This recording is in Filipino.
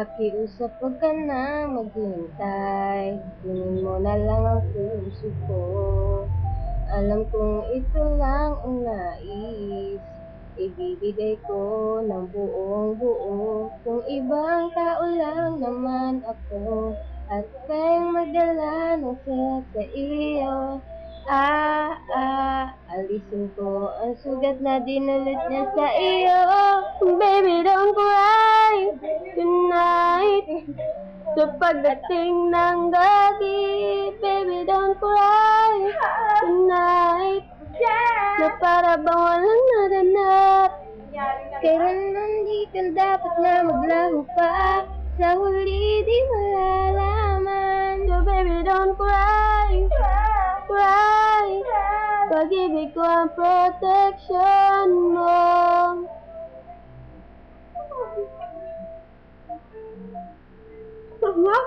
Pakiusap huwag ka na maghintay, kunin mo na lang ang puso ko. Alam kong ito lang ang nais, ibibigay ko ng buong buo. Kung ibang tao lang naman ako, at kayang magdala ng saya sa iyo, alisin ko ang sugat na dinulot niya sa iyo. Baby, don't cry tonight, sa pagdating ng gabi. Baby, don't cry tonight, na para bang walang naganap. Kailan nandito dapat na maglaho pa, sa huli di malalaman. So baby, don't cry, cry, pag-ibig ko ang protection mo. What?